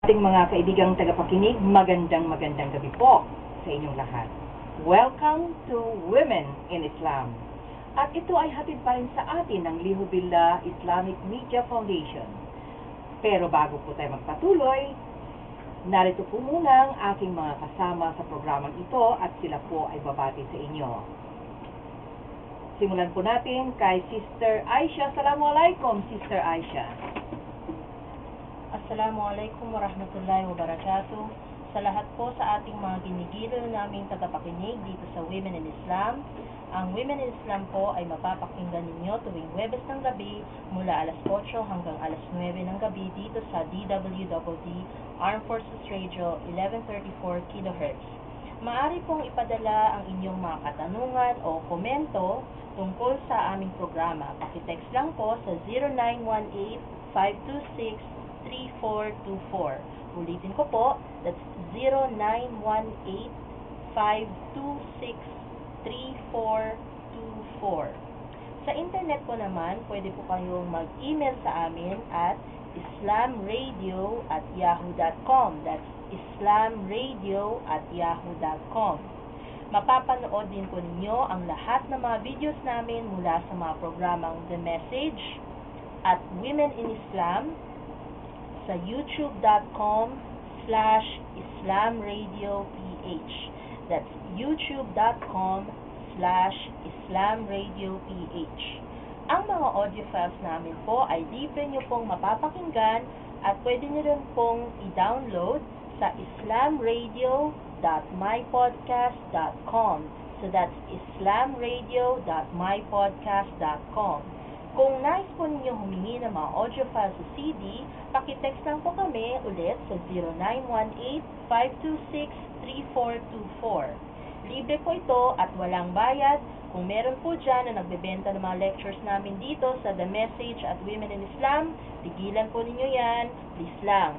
Ating mga kaibigang tagapakinig, magandang gabi po sa inyong lahat. Welcome to Women in Islam. At ito ay hatid pa rin sa atin ng Lihubillah Islamic Media Foundation. Pero bago po tayo magpatuloy, narito po muna ang aking mga kasama sa programang ito at sila po ay babati sa inyo. Simulan po natin kay Sister Aisha. Assalamualaikum, Sister Aisha. Assalamualaikum warahmatullahi wabarakatuh. Sa lahat po sa ating mga ginigiliw naming tagapakinig dito sa Women in Islam. Ang Women in Islam po ay mapapakinggan ninyo tuwing Huwebes ng gabi mula alas 8 hanggang alas 9 ng gabi dito sa DWDD Armed Forces Radio 1134 kHz. Maaari pong ipadala ang inyong mga katanungan o komento tungkol sa aming programa. Pakitext lang po sa 0918-526-3424. Ulitin ko po, that's 0918-526-3424. Sa internet po naman, pwede po kayong mag-email sa amin at islamradio@yahoo.com. That's islamradio@yahoo.com. Mapapanood din po ninyo ang lahat ng mga videos namin mula sa mga programang The Message at Women in Islam sa youtube.com/islamradioph. That's youtube.com/islamradioph. Ang mga audio files namin po ay libre nyo pong mapapakinggan at pwede nyo rin pong i-download sa islamradio.mypodcast.com. So that's islamradio.mypodcast.com. Kung nais po ninyo humingi ng mga audio files sa CD, pakitext lang po kami ulit sa 0918-526-3424. Libre po ito at walang bayad. Kung meron po dyan na nagbebenta ng mga lectures namin dito sa The Message at Women in Islam, tigilan po ninyo yan, please lang.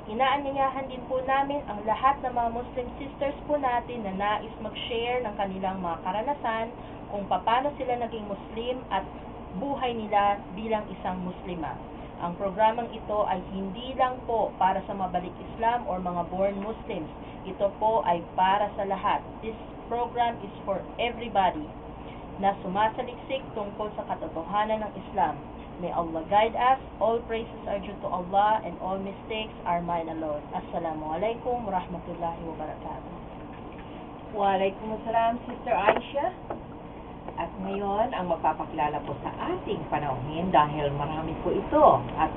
Inaanyayahan din po namin ang lahat ng mga Muslim sisters po natin na nais mag-share ng kanilang mga karanasan kung paano sila naging Muslim at buhay nila bilang isang Muslima. Ang programang ito ay hindi lang po para sa mabalik Islam or mga born Muslims. Ito po ay para sa lahat. This program is for everybody na sumasaliksik tungkol sa katotohanan ng Islam. May Allah guide us. All praises are due to Allah and all mistakes are mine alone. Assalamualaikum warahmatullahi wabarakatuh. Waalaikumsalam, Sister Aisha. At ngayon, ang magpapakilala po sa ating panauhin dahil marami po ito. At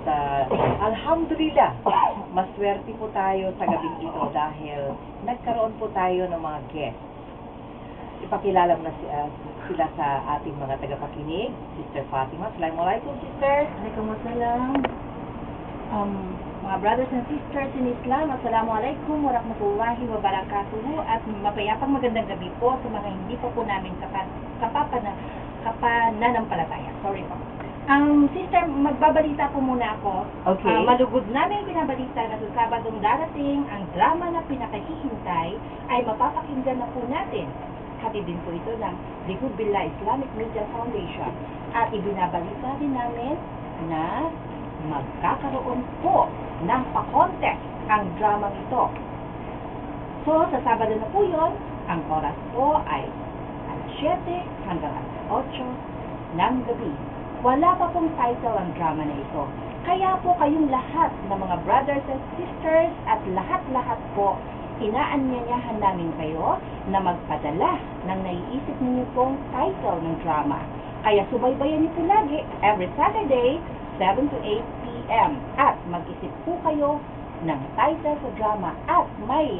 alhamdulillah, maswerte po tayo sa gabing ito dahil nagkaroon po tayo ng mga guests. Ipakilala mo na sila sa ating mga tagapakinig. Sister Fatima. Assalamualaikum, Sister. Waalaikumsalam. Mga brothers and sisters in Islam, Assalamualaikum warahmatullahi wabarakatuh. At mapayapang magandang gabi po sa mga hindi pa po namin kapananampalataya. Sorry po. Sister, magbabalita po muna ako. Okay. Malugod namin binabalita na sa Sabadong darating, ang drama na pinakahihintay ay mapapakinggan na po natin. Hatid din po ito ng Lihubillah Islamic Media Foundation. At ibinabalita din namin na magkakaroon po ng pa-contest ang drama ito. So, sa Sabado na po yun, ang oras po ay alas 7 hanggang alas 8 ng gabi. Wala pa pong title ang drama na ito. Kaya po kayong lahat ng mga brothers and sisters at lahat-lahat po, inaanyayahan namin kayo na magpadala ng naiisip ninyo pong title ng drama. Kaya subaybayan niyo po lagi every Saturday, 7 to 8 p.m. At mag-isip po kayo ng title sa drama at may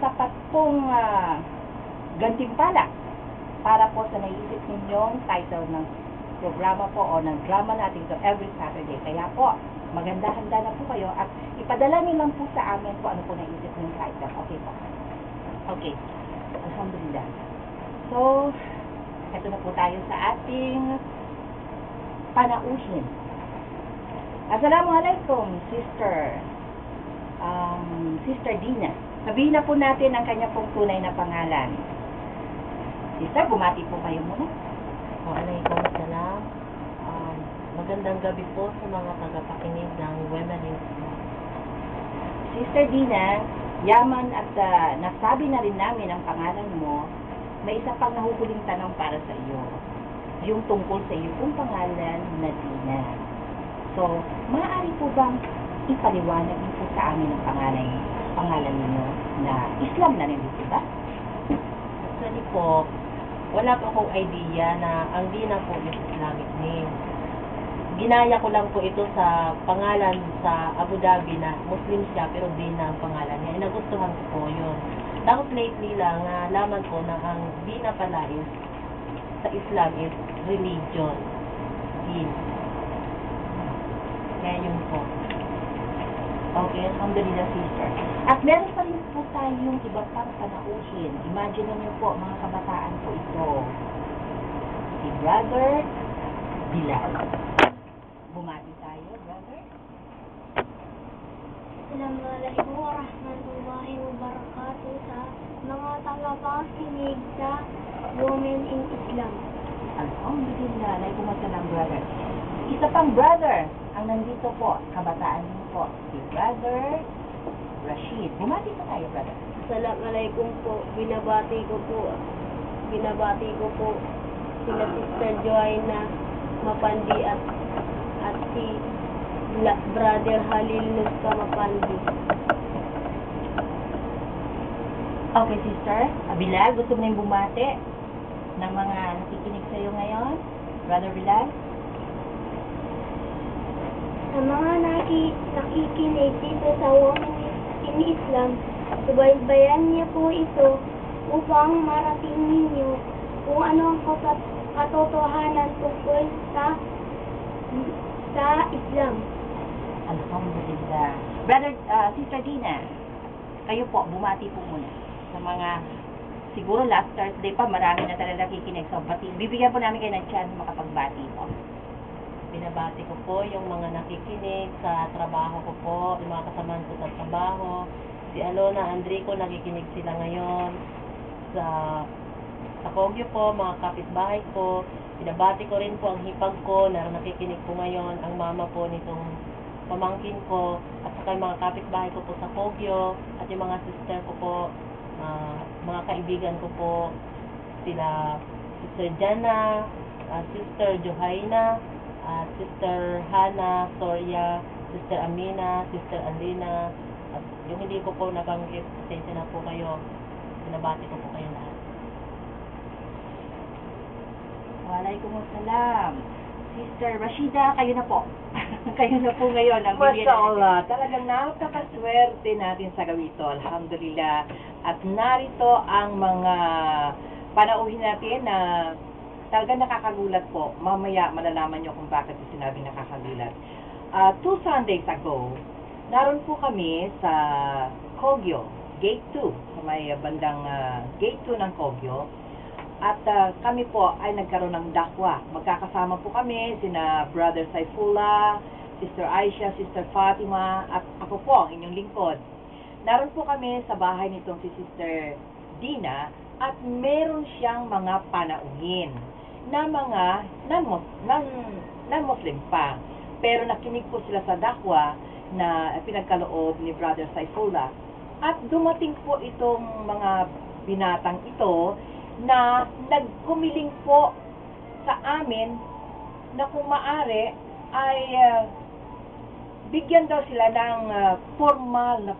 sapat pong gantimpala para po sa naiisip ninyong title ng programa po o ng drama natin ito every Saturday. Kaya po, maganda-handa na po kayo at ipadala niyo lang po sa amin kung ano po naisip ng title. Okay po. Okay. Alhamdulillah. So, ito na po tayo sa ating panauhin. Assalamualaikum, Sister Sister Dina. Sabihin na po natin ang kanya pong tunay na pangalan. Sister, bumati po kayo muna. Waalaikumsalam. Magandang gabi po sa mga tagapakinig ng Women in Islam. Si Sister Dina, yaman at nasabi na rin namin ang pangalan mo, may isa pang nahuhuling tanong para sa iyo. Yung tungkol sa iyo kung pangalan na Dina. So, maaari po bang ipaliwanag niyo po sa amin ang pangalan niyo na Islam na rin, di ba? Actually po, wala po akong idea na ang Dina po is Islamic name. Ginaya ko lang po ito sa pangalan sa Abu Dhabi na Muslim siya pero Dina ang pangalan niya. Nagustuhan ko po yun. Tapos lately lang, nalaman ko na ang Dina pala is sa Islam is religion. Din. Kaya yun po. Okay, alhamdulillah, sister. At meron pa rin po tayong iba pang panauhin. Imagine niyo po, mga kabataan po ito. Si Brother Bilal. Bumati tayo, brother. Assalamualaikum warahmatullahi wabarakatuh sa mga tagapakinig sa Women in Islam. Alhamdulillah, naikumasalang brother. Isa pang brother ang nandito po, kabataan niyo po, si Brother Rashid. Bumati pa tayo, brother. Assalamualaikum po. Binabati ko po sila Sister Joanna Mapandi at si Brother Halil Nuska Mapandi. Okay, sister. Bilal, gusto mo na yung bumati ng mga nakikinig sa iyo ngayon? Brother Bilal? Sa mga nakikinig dito sa Women in Islam, subaybayan niyo po ito upang marating ninyo kung ano ang katotohanan tungkol sa Islam. Alhamdulillah. Brother, Sister Dina, kayo po, bumati po muna sa mga, siguro last Thursday pa, marami na talaga nakikinig. So, bibigyan po namin kayo ng chance makapagbati po. Binabati ko po yung mga nakikinig sa trabaho ko po, yung mga kasamahan ko sa trabaho. Si Alona, Andrico, nakikinig sila ngayon. Sa Kogyo po, mga kapitbahay ko. Binabati ko rin po ang hipag ko na nakikinig po ngayon. Ang mama po nitong pamangkin ko. At saka yung mga kapitbahay ko po sa Kogyo. At yung mga sister ko po, mga kaibigan ko po. Sila Sister Jana, Sister Johaina, Sister Hana, Soria, Sister Amina, Sister Alina, at yung hindi ko po nabanggit, pasensya na po kayo. Binabati ko po kayo lahat. Waalaikumsalam. Sister Rashida, kayo na po. Kayo na po ngayon ang bibigyan Masya Allah, talagang napakaswerte natin sa gawi ito. Alhamdulillah. At narito ang mga panauhin natin na talagang nakakagulat po. Mamaya malalaman nyo kung bakit ito sinabing nakakagulat. 2 Sundays ago, naroon po kami sa Kogyo, Gate 2, sa may bandang Gate 2 ng Kogyo. At kami po ay nagkaroon ng dakwa. Magkakasama po kami, sina Brother Saifullah, Sister Aisha, Sister Fatima, at ako po, ang inyong lingkod. Naroon po kami sa bahay nitong si Sister Dina at meron siyang mga panauhin na mga non-Muslim pa. Pero nakinig po sila sa dakwa na pinagkaloob ni Brother Saifullah. At dumating po itong mga binatang ito na nagkumiling po sa amin na kung maaari ay bigyan daw sila ng formal na